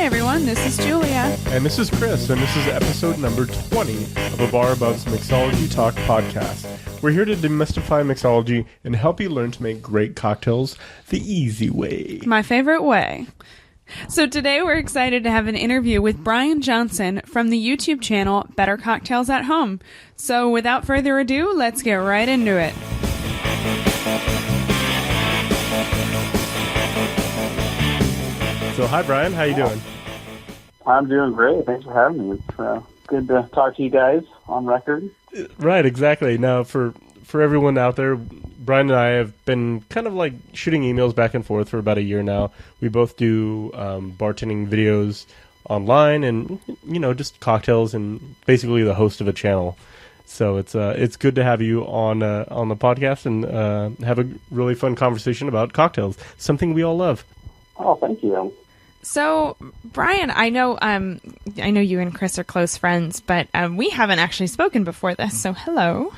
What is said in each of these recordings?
everyone, this is Julia. And this is Chris, and this is episode number 20 of A Bar Above's Mixology Talk podcast. We're here to demystify mixology and help you learn to make great cocktails the easy way. My favorite way. So today we're excited to have an interview with Brian Johnson from the YouTube channel Better Cocktails at Home. So without further ado, let's get right into it. So hi Brian, how you doing? I'm doing great. Thanks for having me. It's good to talk to you guys on record. Right, exactly. Now for everyone out there, Brian and I have been kind of like shooting emails back and forth for about a year now. We both do bartending videos online and, you know, just cocktails and basically the host of a channel. So it's good to have you on the podcast and have a really fun conversation about cocktails, something we all love. Oh, thank you. So, Brian, I know you and Chris are close friends, but we haven't actually spoken before this, so hello.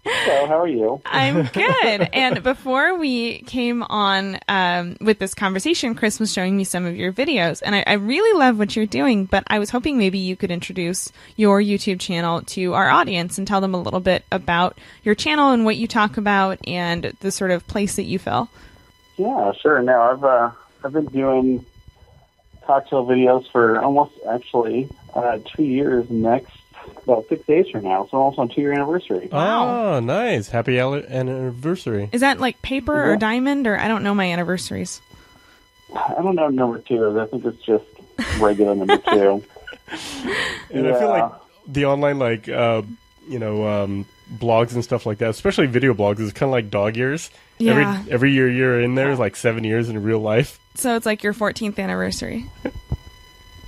Hello, how are you? I'm good. And before we came on with this conversation, Chris was showing me some of your videos, and I really love what you're doing, but I was hoping maybe you could introduce your YouTube channel to our audience and tell them a little bit about your channel and what you talk about and the sort of place that you fill. Yeah, sure. Now, I've been doing cocktail videos for almost, actually, 2 years next, about 6 days from now, so almost on 2-year anniversary. Wow. Oh, nice. Happy anniversary. Is that like paper or diamond, or I don't know my anniversaries? I don't know number 2. I think it's just regular number 2. And I feel like the online, blogs and stuff like that, especially video blogs, is kind of like dog years. Yeah. Every year you're in there is like 7 years in real life. So it's like your 14th anniversary.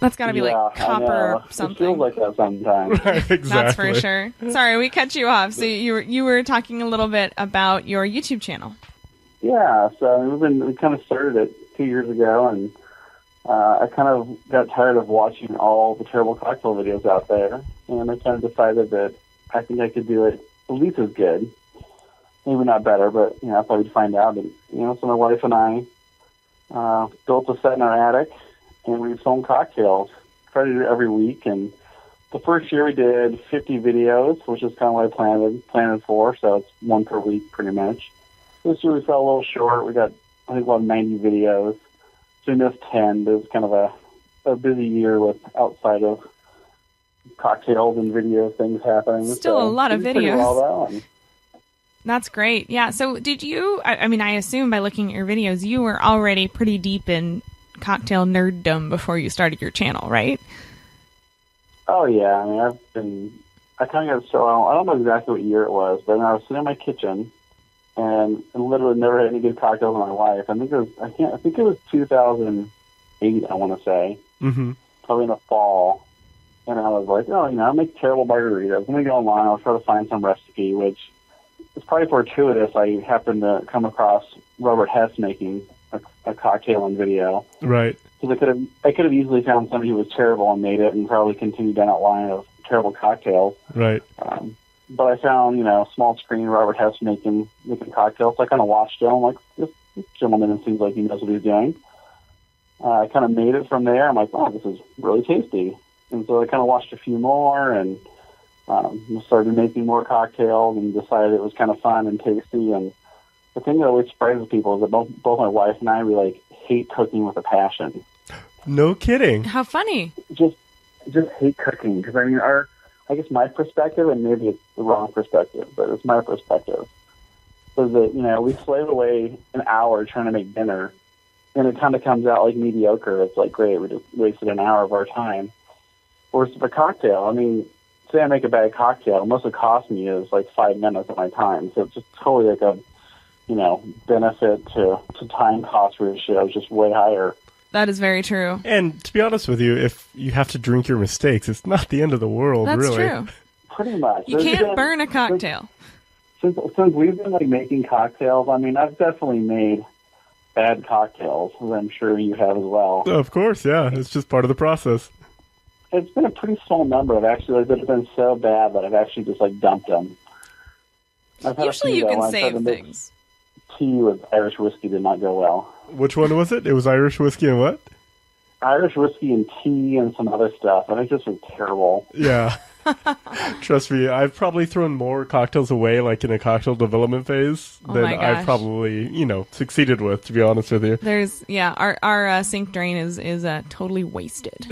That's got to be like copper or something. It feels like that sometimes. Right, exactly. That's for sure. Sorry, we cut you off. So you were talking a little bit about your YouTube channel. Yeah, so we kind of started it 2 years ago, and I kind of got tired of watching all the terrible cocktail videos out there, and I kind of decided that I think I could do it at least as good. Maybe not better, but, I thought we'd find out. And, so my wife and I built a set in our attic, and we filmed cocktails. Tried to do it every week, and the first year we did 50 videos, which is kind of what I planned for, so it's one per week pretty much. This year we fell a little short. We got, I think, about 90 videos. So we missed 10, but it was kind of a busy year with outside of cocktails and video things happening. Still a lot of videos. Well, that's great. Yeah. So did you, I assume by looking at your videos, you were already pretty deep in cocktail nerddom before you started your channel, right? Oh, yeah. I kind of got so, I don't know exactly what year it was, but I was sitting in my kitchen and literally never had any good cocktails in my life. I think it was 2008, I want to say. Mm-hmm. Probably in the fall. And I was like, I make terrible margaritas. Let me go online. I'll try to find some recipe, which is probably fortuitous. I happened to come across Robert Hess making a cocktail in video. Right. Because I could have easily found somebody who was terrible and made it and probably continued down that line of terrible cocktails. Right. But I found, small screen Robert Hess making cocktails. So I kind of watched him. I'm like, this gentleman, it seems like he knows what he's doing. I kind of made it from there. I'm like, oh, this is really tasty. And so I kind of watched a few more and started making more cocktails and decided it was kind of fun and tasty. And the thing that always surprises people is that both my wife and I, we hate cooking with a passion. No kidding. How funny. Just hate cooking. Because, I guess my perspective, and maybe it's the wrong perspective, but it's my perspective, is that, we slave away an hour trying to make dinner, and it kind of comes out like mediocre. It's like, great, we just wasted an hour of our time. Whereas with a cocktail, say I make a bad cocktail, most it costs me is 5 minutes of my time. So it's just totally a, benefit to time cost ratio is just way higher. That is very true. And to be honest with you, if you have to drink your mistakes, it's not the end of the world, That's really. True. Pretty much. You can't burn a cocktail. Since we've been making cocktails, I've definitely made bad cocktails, as I'm sure you have as well. Of course, yeah. It's just part of the process. It's been a pretty small number of actually that have been so bad that I've actually just dumped them. Usually you can save things. Tea with Irish whiskey did not go well. Which one was it? It was Irish whiskey and what? Irish whiskey and tea and some other stuff, and it just was terrible. Yeah. Trust me, I've probably thrown more cocktails away, like in a cocktail development phase, than I've probably, succeeded with, to be honest with you. Our sink drain is totally wasted.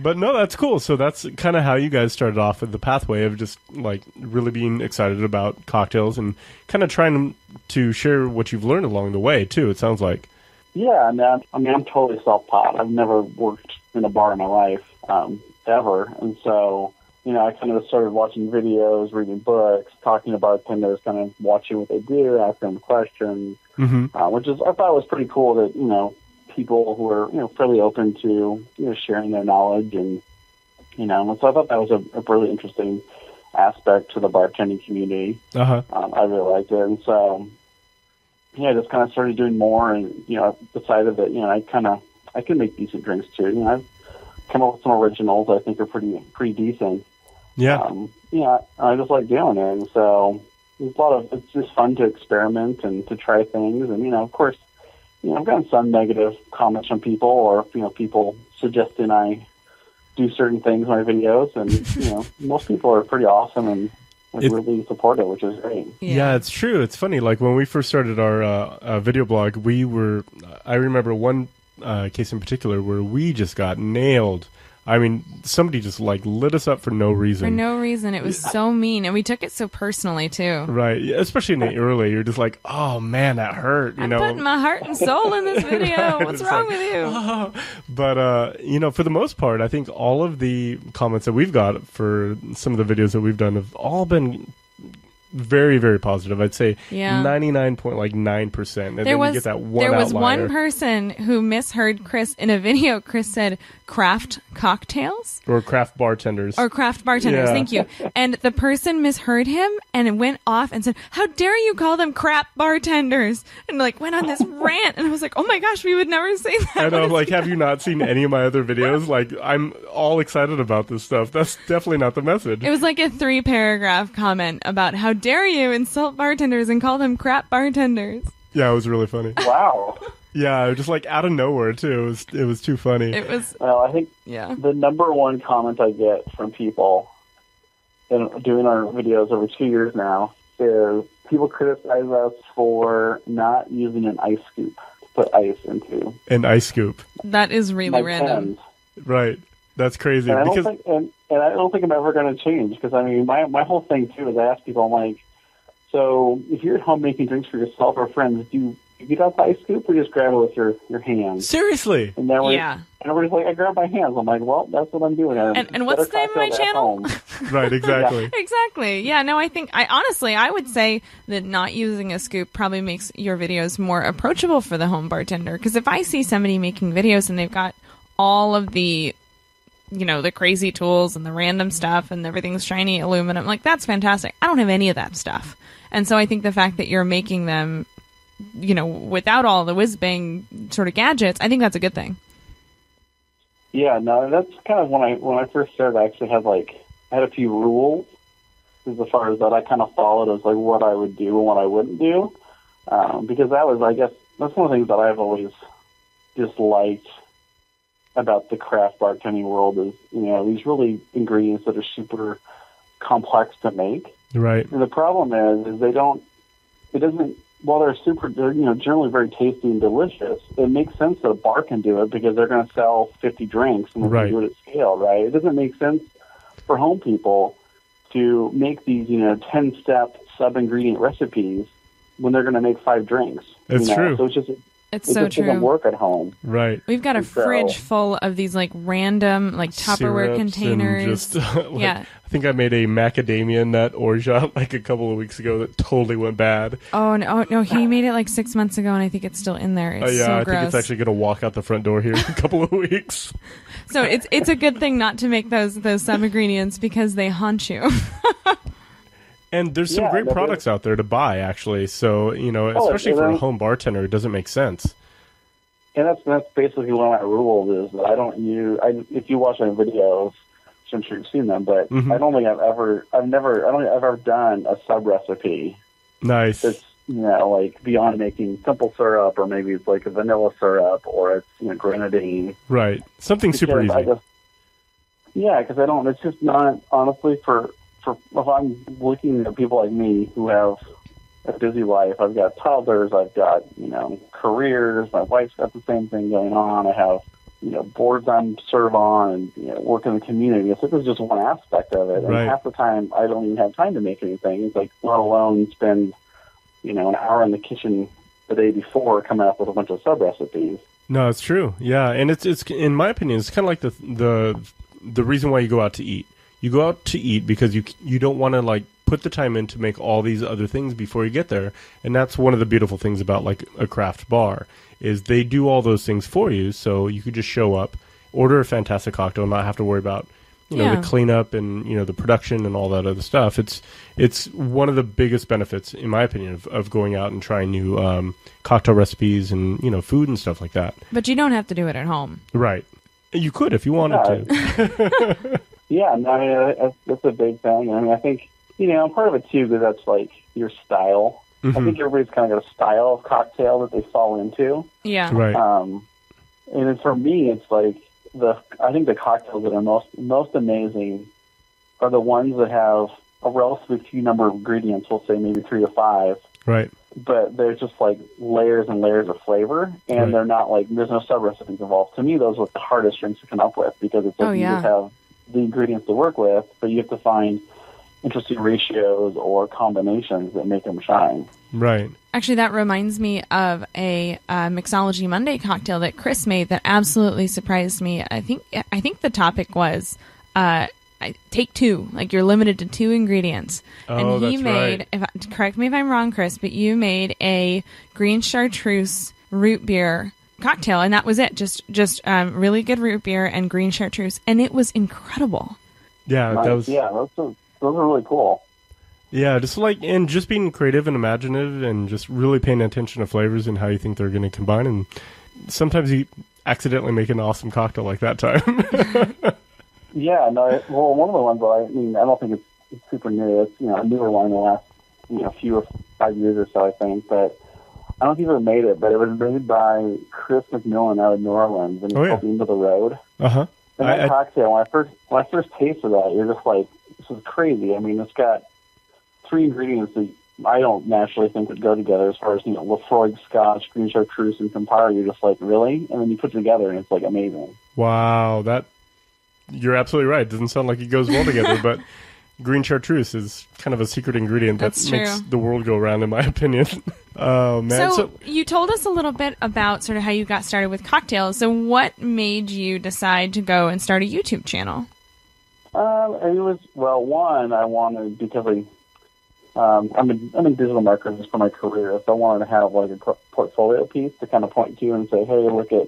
But no, that's cool. So that's kind of how you guys started off with the pathway of just like really being excited about cocktails and kind of trying to share what you've learned along the way too. It sounds like. Yeah, I'm totally self-taught. I've never worked in a bar in my life, ever. And so, I kind of started watching videos, reading books, talking to bartenders, kind of watching what they do, asking them questions, which I thought was pretty cool that, people who are, fairly open to, sharing their knowledge. And so I thought that was a really interesting aspect to the bartending community. I really liked it. And so, I just kind of started doing more and, decided that, I can make decent drinks too. I've come up with some originals I think are pretty decent. Yeah. I just like doing it. And so it's just fun to experiment and to try things. And, of course, I've gotten some negative comments from people or, people suggesting I do certain things in my videos. And, most people are pretty awesome and really supportive, which is great. Yeah, it's true. It's funny. Like when we first started our video blog, I remember one case in particular where we just got nailed. I mean, somebody just like lit us up for no reason. For no reason. It was so mean. And we took it so personally, too. Right. Especially in the early, you're just like, oh, man, that hurt. I'm putting my heart and soul in this video. Right. What's wrong with you? Oh. But, for the most part, I think all of the comments that we've got for some of the videos that we've done have all been very, very positive. I'd say 99.9%. And then you get that one There was outlier. one person who misheard Chris in a video. Chris said craft cocktails. Or craft bartenders. Yeah. Thank you. And the person misheard him and went off and said, how dare you call them crap bartenders? And went on this rant. And I was like, oh my gosh, we would never say that. And I'm like, have you not seen any of my other videos? Like, I'm all excited about this stuff. That's definitely not the message. It was like a 3-paragraph comment about how dare you insult bartenders and call them crap bartenders. Yeah, it was really funny. Wow. Yeah, just like out of nowhere too. It was too funny. It was. Well, I think the number one comment I get from people in doing our videos over 2 years now is people criticize us for not using an ice scoop to put ice into. An ice scoop. That is really random. Pens. Right. That's crazy. And I don't think I'm ever going to change because, my whole thing, too, is I ask people, I'm like, so if you're at home making drinks for yourself or friends, do you get out the ice scoop or just grab it with your hands? Seriously? And then everybody's like, I grab my hands. I'm like, well, that's what I'm doing. And what's the name of my channel? Right, exactly. Exactly. Yeah, no, I would say that not using a scoop probably makes your videos more approachable for the home bartender. Because if I see somebody making videos and they've got all of the the crazy tools and the random stuff and everything's shiny aluminum, like that's fantastic. I don't have any of that stuff. And so I think the fact that you're making them, without all the whiz-bang sort of gadgets, I think that's a good thing. Yeah, no, that's kind of when I first started, I actually had a few rules as far as that I kind of followed as like what I would do and what I wouldn't do. Because that was, I guess, that's one of the things that I've always disliked about the craft bartending world is, these really ingredients that are super complex to make. Right. And the problem is while they're generally very tasty and delicious, it makes sense that a bar can do it because they're going to sell 50 drinks and they're going to do it at scale, right? It doesn't make sense for home people to make these, 10-step sub-ingredient recipes when they're going to make 5 drinks. It's true. So it so just true. doesn't work at home. Right. We've got a fridge full of these random Tupperware containers. I think I made a macadamia nut orgeat a couple of weeks ago that totally went bad. Oh no, he made it 6 months ago and I think it's still in there. It's so gross. I think it's actually going to walk out the front door here in a couple of weeks. So it's a good thing not to make those sub-ingredients because they haunt you. And there's some great products out there to buy, actually. So, especially for a home bartender, it doesn't make sense. And that's basically one of my rules is that I don't use. If you watch my videos, which I'm sure you've seen them, but I don't think I've ever done a sub recipe. Nice. like beyond making simple syrup, or maybe it's like a vanilla syrup, or it's grenadine. Right. Something super easy. Because I don't. It's just not, honestly, for if I'm looking at people like me who have a busy life. I've got toddlers. I've got careers. My wife's got the same thing going on. I have boards I'm serve on, and work in the community. So this is just one aspect of it. And half the time I don't even have time to make anything. It's like, let alone spend an hour in the kitchen the day before coming up with a bunch of sub recipes. No, it's true. Yeah, and it's in my opinion, it's kind of like the reason why you go out to eat. You go out to eat because you don't want to like put the time in to make all these other things before you get there. And that's one of the beautiful things about like a craft bar is they do all those things for you. So you could just show up, order a fantastic cocktail, and not have to worry about the cleanup and the production and all that other stuff. It's one of the biggest benefits, in my opinion, of going out and trying new cocktail recipes and food and stuff like that. But you don't have to do it at home, right? You could if you wanted to. Yeah, no, I mean, that's a big thing. I mean, I think I'm part of it too, because that's like your style. Mm-hmm. I think everybody's kind of got a style of cocktail that they fall into. Yeah, right. And then for me, it's like I think the cocktails that are most amazing are the ones that have a relatively few number of ingredients. We'll say maybe 3 to 5. Right. But they're just like layers and layers of flavor, and they're not like there's no sub recipes involved. To me, those are the hardest drinks to come up with, because it's like you just have the ingredients to work with, but you have to find interesting ratios or combinations that make them shine. Right. Actually, that reminds me of a Mixology Monday cocktail that Chris made that absolutely surprised me. I think the topic was take 2, like you're limited to 2 ingredients. Oh, and he made, correct me if I'm wrong, Chris, but you made a green chartreuse root beer cocktail, and that was it. Just really good root beer and green chartreuse, and it was incredible. Yeah, that was. Yeah, those are really cool. Yeah, just being creative and imaginative, and just really paying attention to flavors and how you think they're going to combine. And sometimes you accidentally make an awesome cocktail like that time. Yeah, no. Well, one of the ones I don't think it's super new. It's a newer one in the last few or 5 years or so, I think, but. I don't think he ever made it, but it was made by Chris McMillan out of New Orleans, and it's called Into the Road. Uh-huh. And that cocktail, when I first tasted that, you're just like, this is crazy. I mean, it's got 3 ingredients that I don't naturally think would go together, as far as, Lafroig, Scotch, green chartreuse, and Campari. You're just like, really? And then you put it together, and it's like amazing. Wow, you're absolutely right. It doesn't sound like it goes well together, but green chartreuse is kind of a secret ingredient that makes the world go around, in my opinion. Oh, man. So you told us a little bit about sort of how you got started with cocktails. So what made you decide to go and start a YouTube channel? It was, one, I wanted, because I'm in digital marketing for my career, so I wanted to have like a portfolio piece to kind of point to and say, hey, look at,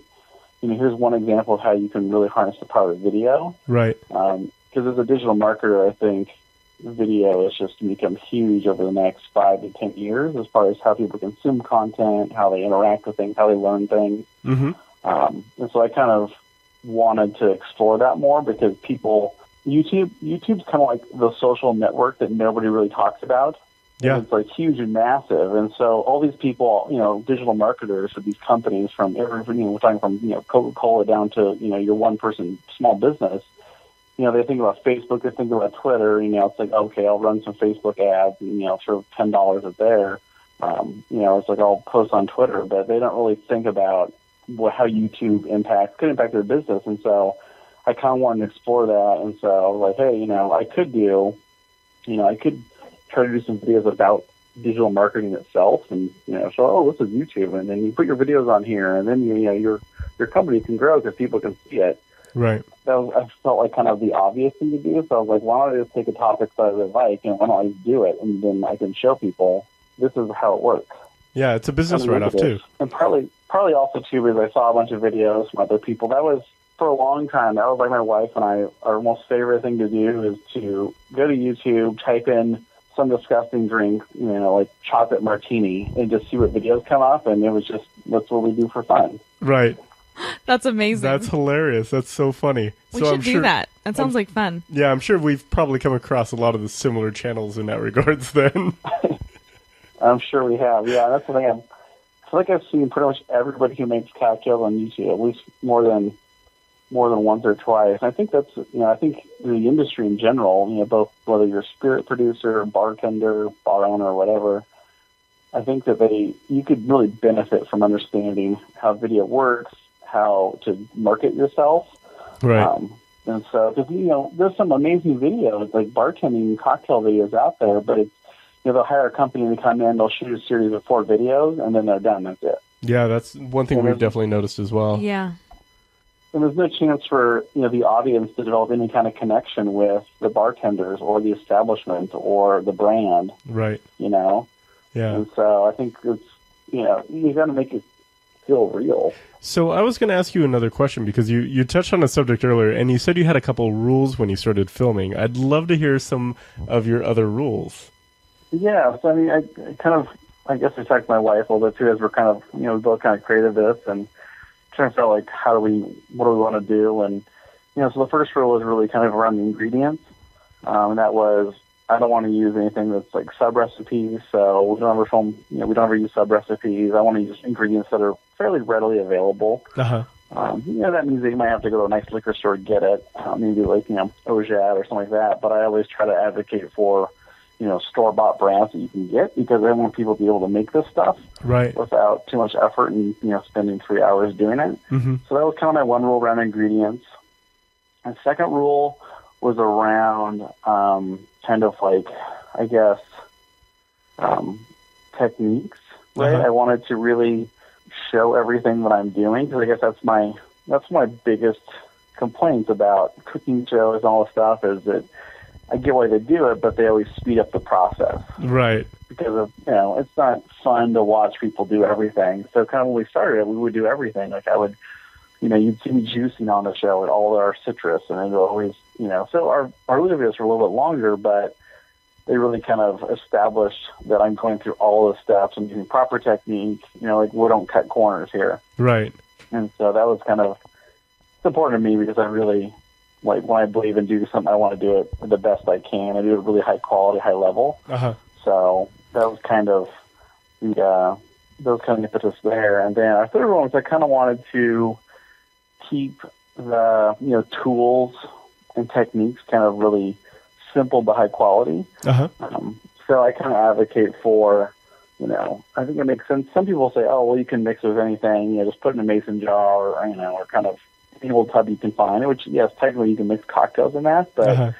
here's one example of how you can really harness the power of video. Right. Because as a digital marketer, I think video is just going to become huge over the next 5 to 10 years, as far as how people consume content, how they interact with things, how they learn things. Mm-hmm. And so I kind of wanted to explore that more, because YouTube's kind of like the social network that nobody really talks about. Yeah. And it's like huge and massive. And so all these people, digital marketers for these companies, from everything, we're talking from, Coca-Cola down to, your one-person small business, they think about Facebook, they think about Twitter, it's like, okay, I'll run some Facebook ads and, throw $10 at there. It's like I'll post on Twitter, but they don't really think about how YouTube could impact their business. And so I kind of wanted to explore that. And so I was like, hey, I could try to do some videos about digital marketing itself, and, so, this is YouTube. And then you put your videos on here, and then, your company can grow because people can see it. Right. I felt like kind of the obvious thing to do. So I was like, why don't I just take a topic that I really like, and why don't I just do it? And then I can show people this is how it works. Yeah, it's a business write-off too. And partly also too, because I saw a bunch of videos from other people. That was, for a long time, that was like my wife and I, our most favorite thing to do is to go to YouTube, type in some disgusting drink, like chocolate martini, and just see what videos come up. And it was just, that's what we do for fun. Right. That's amazing. That's hilarious. That's so funny. We should do that. That sounds like fun. Yeah, I'm sure we've probably come across a lot of the similar channels in that regards then. I'm sure we have. Yeah, that's the thing. I feel like I've seen pretty much everybody who makes cocktails on YouTube at least more than once or twice. I think that's, I think the industry in general, both whether you're a spirit producer, bartender, bar owner, whatever, I think that you could really benefit from understanding how video works, how to market yourself. Right. And so, because, there's some amazing videos, like bartending cocktail videos out there, but it's, they'll hire a company to come in, they'll shoot a series of 4 videos, and then they're done. That's it. Yeah, that's one thing we've definitely noticed as well. Yeah. And there's no chance for, the audience to develop any kind of connection with the bartenders or the establishment or the brand. Right. Yeah. And so I think it's, you got to make it feel real. So I was going to ask you another question because you touched on a subject earlier, and you said you had a couple rules when you started filming. I'd love to hear some of your other rules. Yeah, so I guess I talked to my wife a little bit too, as we're kind of, we both kind of created this and trying to figure out like what do we want to do, and so the first rule is really kind of around the ingredients, and that was I don't want to use anything that's like sub recipes, so we don't ever use sub recipes. I want to use ingredients that are fairly readily available. Uh-huh. That means that you might have to go to a nice liquor store to get it, maybe like Ojad or something like that. But I always try to advocate for store-bought brands that you can get, because I want people to be able to make this stuff without too much effort and, spending 3 hours doing it. Mm-hmm. So that was kind of my one rule around ingredients. And second rule was around kind of like, I guess, techniques, right? Uh-huh. I wanted to really show everything that I'm doing, because I guess that's my biggest complaints about cooking shows and all this stuff, is that I get why they do it, but they always speed up the process. Right. Because of, it's not fun to watch people do everything. So kind of when we started it, we would do everything. Like I would, you'd see me juicing on the show with all our citrus, and it would always, so our videos were a little bit longer, but they really kind of established that I'm going through all the steps and using proper technique, like we don't cut corners here. Right. And so that was kind of important to me, because I really, like when I believe in doing something, I want to do it the best I can. I do it really high quality, high level. Uh-huh. So that was kind of the impetus there. And then our third one was I kind of wanted to keep the tools and techniques kind of really simple but high quality. Uh-huh. So I kind of advocate for, I think it makes sense. Some people say, oh, well, you can mix it with anything. Just put it in a mason jar, or kind of any old tub you can find, which, yes, technically you can mix cocktails in that, but Uh-huh.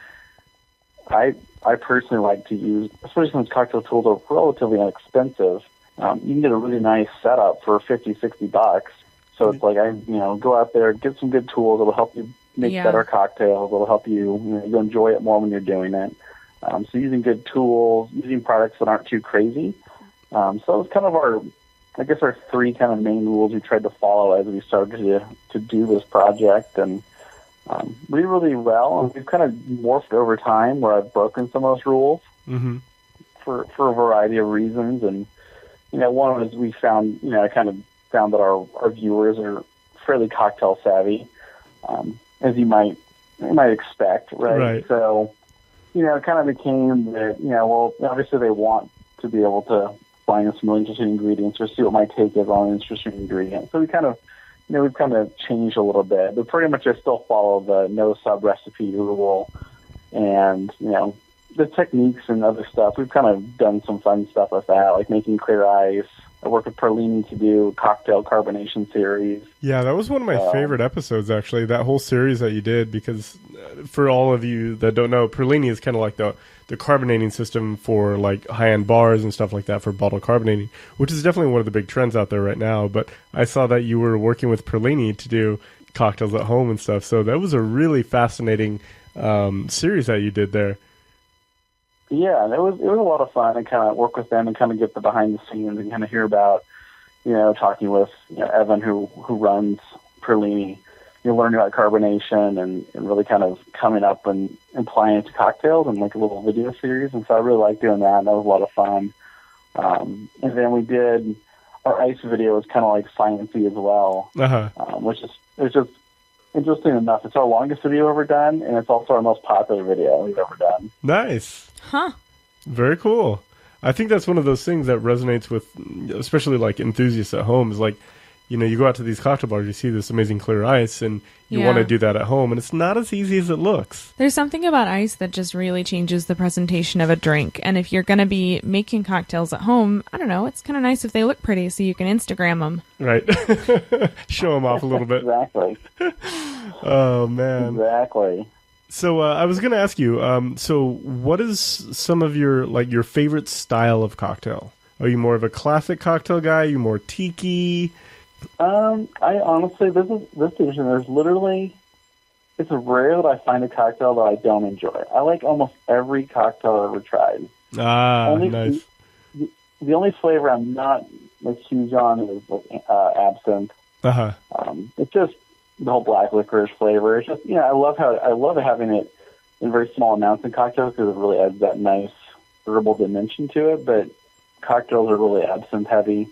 I personally like to use, especially since cocktail tools are relatively inexpensive, you can get a really nice setup for $50-$60. So it's like, go out there, get some good tools. It'll help you make better cocktails. It'll help you, you'll enjoy it more when you're doing it. So using good tools, using products that aren't too crazy. So it's kind of our 3 kind of main rules we tried to follow as we started to do this project, and we did really well. And we've kind of morphed over time where I've broken some of those rules Mm-hmm. for a variety of reasons. And one was we found, I kind of found that our viewers are fairly cocktail savvy, as you might expect, right? Right. So it kind of became that well, obviously they want to be able to find some really interesting ingredients or see what my take is on an interesting ingredient. So we kind of, we've kind of changed a little bit, but pretty much I still follow the no sub recipe rule, and the techniques and other stuff. We've kind of done some fun stuff with that, like making clear ice. I worked with Perlini to do cocktail carbonation series. Yeah, that was one of my favorite episodes, actually, that whole series that you did, because for all of you that don't know, Perlini is kind of like the carbonating system for like high-end bars and stuff like that for bottle carbonating, which is definitely one of the big trends out there right now. But I saw that you were working with Perlini to do cocktails at home and stuff, so that was a really fascinating series that you did there. Yeah, and it was a lot of fun, and kind of work with them and kind of get the behind the scenes and kind of hear about, talking with Evan who runs Perlini, learning about carbonation and really kind of coming up and applying it to cocktails and like a little video series. And so I really liked doing that, and that was a lot of fun. And then we did our ice video was kind of like sciencey as well, which is it's just interesting enough. It's our longest video ever done, and it's also our most popular video we've ever done. Nice. Huh. Very cool. I think that's one of those things that resonates with, especially like enthusiasts at home. Is like, you go out to these cocktail bars, you see this amazing clear ice, and you want to do that at home, and it's not as easy as it looks. There's something about ice that just really changes the presentation of a drink. And if you're going to be making cocktails at home, I don't know, it's kind of nice if they look pretty so you can Instagram them. Right. Show them off a little bit. Exactly. Oh, man. Exactly. So I was going to ask you, so what is some of your favorite style of cocktail? Are you more of a classic cocktail guy? Are you more tiki? I honestly, this division, there's literally, it's rare that I find a cocktail that I don't enjoy. I like almost every cocktail I've ever tried. Nice. The only flavor I'm not like huge on is absinthe. Uh-huh. It's just the whole black licorice flavor. It's just, I love having it in very small amounts in cocktails because it really adds that nice herbal dimension to it. But cocktails are really absinthe heavy.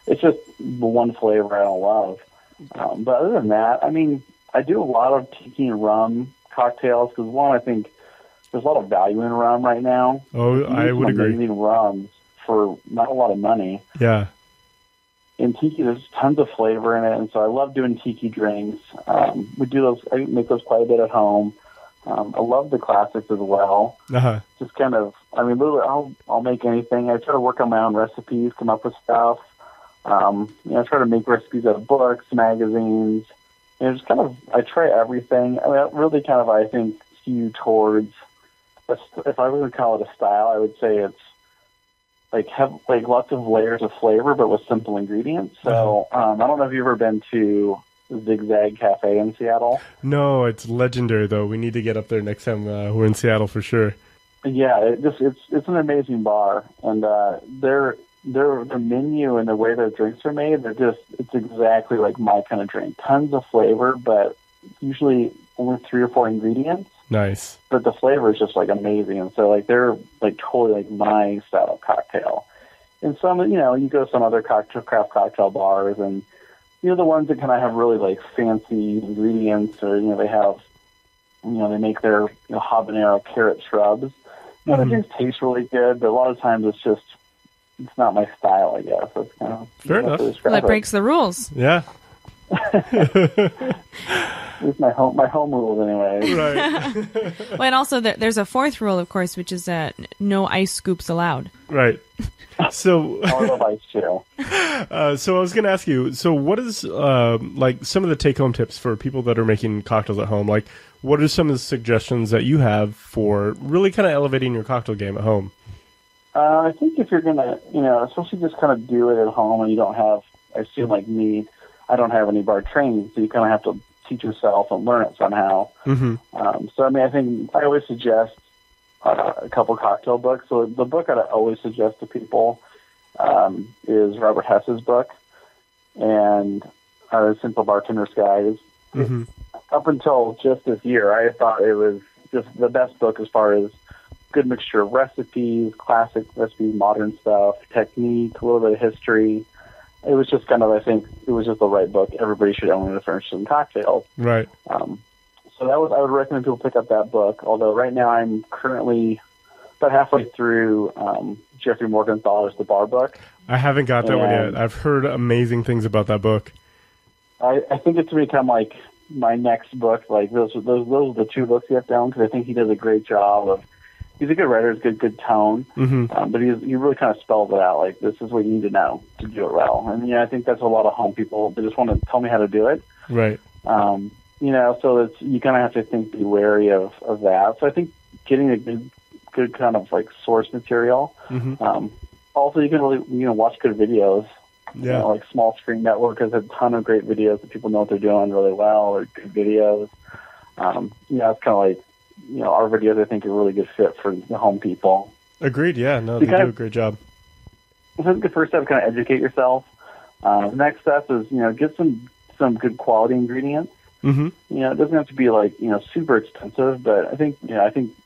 It's just the one flavor I don't love. But other than that, I mean, I do a lot of tiki and rum cocktails because, one, I think there's a lot of value in rum right now. Oh, I would agree. Amazing rums for not a lot of money. Yeah. In tiki, there's tons of flavor in it, and so I love doing tiki drinks. We do those. I make those quite a bit at home. I love the classics as well. Uh-huh. Just kind of, I mean, literally, I'll make anything. I try to work on my own recipes, come up with stuff. I try to make recipes out of books, magazines. Just kind of, I try everything. I mean, I really kind of, I think, skew towards, if I was going to call it a style, I would say it's like have like lots of layers of flavor, but with simple ingredients. So I don't know if you've ever been to Zigzag Cafe in Seattle. No, it's legendary though. We need to get up there next time we're in Seattle for sure. Yeah, it's an amazing bar, and their menu and the way their drinks are made, it's exactly like my kind of drink. Tons of flavor, but usually only 3 or 4 ingredients. Nice. But the flavor is just like amazing, and so like they're like totally like my style of cocktail. And some, you go to some other craft cocktail bars, and the ones that kind of have really like fancy ingredients, or they have, they make their habanero carrot shrubs. The drinks taste really good, but a lot of times it's not my style, I guess. That's kind of fair enough. Well, that breaks the rules. Yeah. It's my home rules anyway. Right. Well, and also there's a 4th rule, of course, which is no ice scoops allowed. Right. So I love ice too. So I was going to ask you, so what is like some of the take-home tips for people that are making cocktails at home? Like, what are some of the suggestions that you have for really kind of elevating your cocktail game at home? I think if you're going to, especially just kind of do it at home and you don't have, I assume like me, I don't have any bar training, so you kind of have to teach yourself and learn it somehow. Mm-hmm. So, I mean, I think I always suggest a couple cocktail books. So the book I always suggest to people is Robert Hess's book, and Simple Bartender's Guide. Mm-hmm. Up until just this year, I thought it was just the best book as far as good mixture of recipes, classic recipes, modern stuff, technique, a little bit of history. It was just kind of, I think, it was just the right book. Everybody should own it for some cocktails. Right. So I would recommend people pick up that book. Although right now I'm currently about halfway through Jeffrey Morgenthaler's The Bar Book. I haven't got that one yet. I've heard amazing things about that book. I think it's going to become like my next book. Like those are the 2 books you have to own, because I think he does a great job of. He's a good writer. He's good tone, mm-hmm. But he really kind of spells it out. Like, this is what you need to know to do it well. And I think that's a lot of home people. They just want to tell me how to do it. Right. So you kind of have to be wary of that. So I think getting a good kind of like source material. Mm-hmm. Also, you can really watch good videos. Yeah. Like Small Screen Network has a ton of great videos that people know what they're doing really well, or good videos. It's kind of like. Our videos, I think, are a really good fit for the home people. Agreed, yeah. No, they do a great job. I think the first step is kind of educate yourself. The next step is, get some good quality ingredients. Mm-hmm. It doesn't have to be like, super expensive, but I think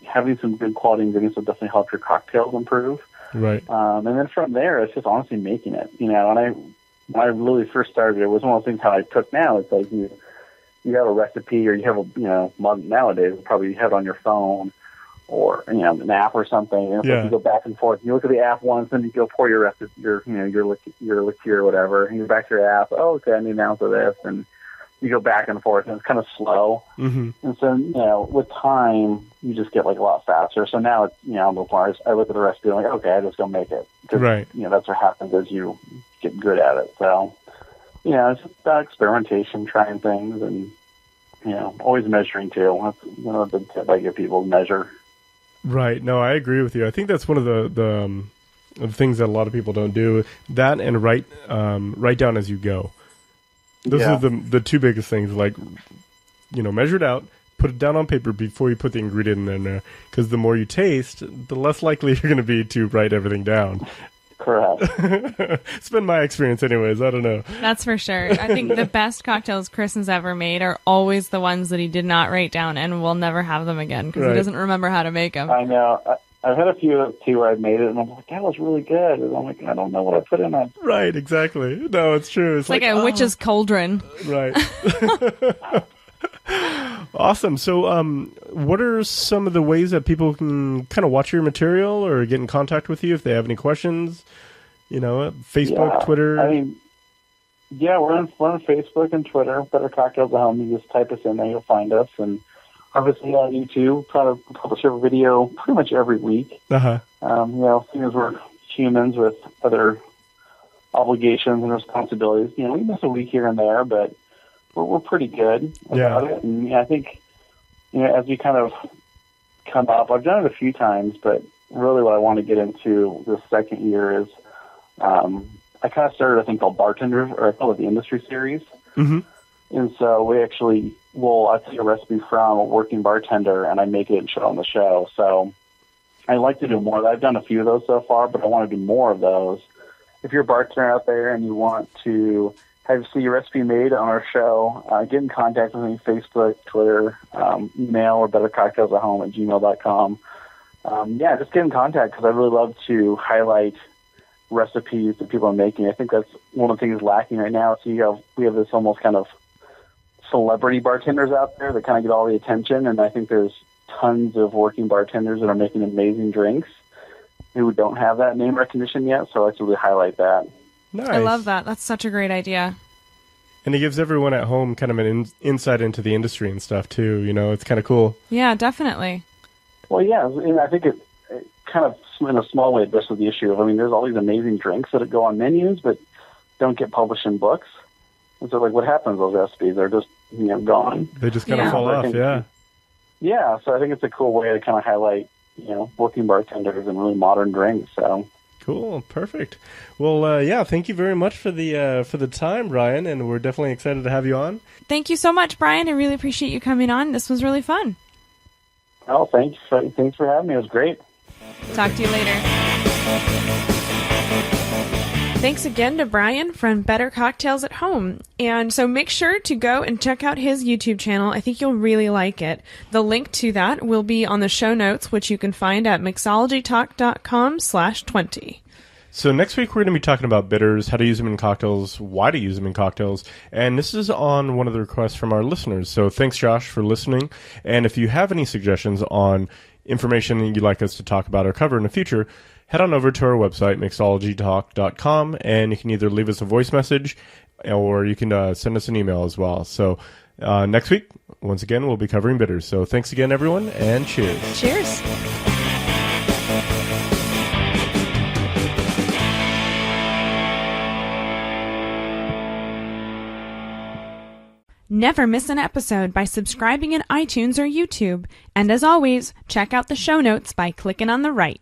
having some good quality ingredients will definitely help your cocktails improve. Right. And then from there, it's just honestly making it. When I really first started, it was one of those things how I cook now. It's like you have a recipe, or you have nowadays probably you have it on your phone, or an app or something. And if you go back and forth, you look at the app once, and you go pour your liqueur or whatever, and you go back to your app. Oh, okay, I need an ounce of this, and you go back and forth, and it's kind of slow. Mm-hmm. And so with time, you just get like a lot faster. So now it's I look at the recipe and I'm like, okay, I just go make it. Right. That's what happens as you get good at it. So it's just about experimentation, trying things, and always measuring too. That's the tip I give people: measure. Right. No, I agree with you. I think that's one of the things that a lot of people don't do. That and write down as you go. Those are the two biggest things. Like, measure it out, put it down on paper before you put the ingredient in there. Because the more you taste, the less likely you're going to be to write everything down. Correct. It's been my experience anyways. I don't know. That's for sure. I think the best cocktails Chris has ever made are always the ones that he did not write down, and we'll never have them again because he doesn't remember how to make them. I know. I've had a few too where I've made it, and I'm like, that was really good. And I'm like, I don't know what I put in it. Right, exactly. No, it's true. It's like a witch's cauldron. Right. Awesome. So, what are some of the ways that people can kind of watch your material or get in contact with you if they have any questions? Facebook, Twitter. I mean, we're on Facebook and Twitter. Better Cocktails at Home. You just type us in there, you'll find us. And obviously on YouTube, try to publish a video pretty much every week. Uh-huh. Seeing as we're humans with other obligations and responsibilities, we miss a week here and there, but we're pretty good about it. And I think, as we kind of come up, I've done it a few times, but really what I want to get into this second year is I kind of started a thing called Bartenders, or I call it the Industry Series. Mm-hmm. And so we actually I take a recipe from a working bartender and I make it and show it on the show. So I like to do more. I've done a few of those so far, but I want to do more of those. If you're a bartender out there and you want to see your recipe made on our show, get in contact with me, Facebook, Twitter, email, or bettercocktailsathome@gmail.com. Just get in contact because I really love to highlight recipes that people are making. I think that's one of the things lacking right now. So we have this almost kind of celebrity bartenders out there that kind of get all the attention, and I think there's tons of working bartenders that are making amazing drinks who don't have that name recognition yet, so I like to really highlight that. Nice. I love that. That's such a great idea. And it gives everyone at home kind of an insight into the industry and stuff, too. It's kind of cool. Yeah, definitely. Well, yeah, and I think it kind of, in a small way, addresses the issue of, there's all these amazing drinks that go on menus but don't get published in books. And so, what happens to those recipes? They're just, gone. They just kind of fall off, Yeah, so I think it's a cool way to kind of highlight, working bartenders and really modern drinks, so... Cool, perfect. Well, thank you very much for the time, Brian, and we're definitely excited to have you on. Thank you so much, Brian. I really appreciate you coming on. This was really fun. Oh, thanks for having me. It was great. Talk to you later. Thanks again to Brian from Better Cocktails at Home. And so make sure to go and check out his YouTube channel. I think you'll really like it. The link to that will be on the show notes, which you can find at mixologytalk.com/20. So next week we're going to be talking about bitters, how to use them in cocktails, why to use them in cocktails, and this is on one of the requests from our listeners. So thanks, Josh, for listening. And if you have any suggestions on information that you'd like us to talk about or cover in the future, head on over to our website, mixologytalk.com, and you can either leave us a voice message or you can send us an email as well. So next week, once again, we'll be covering bitters. So thanks again, everyone, and cheers. Cheers. Never miss an episode by subscribing in iTunes or YouTube. And as always, check out the show notes by clicking on the right.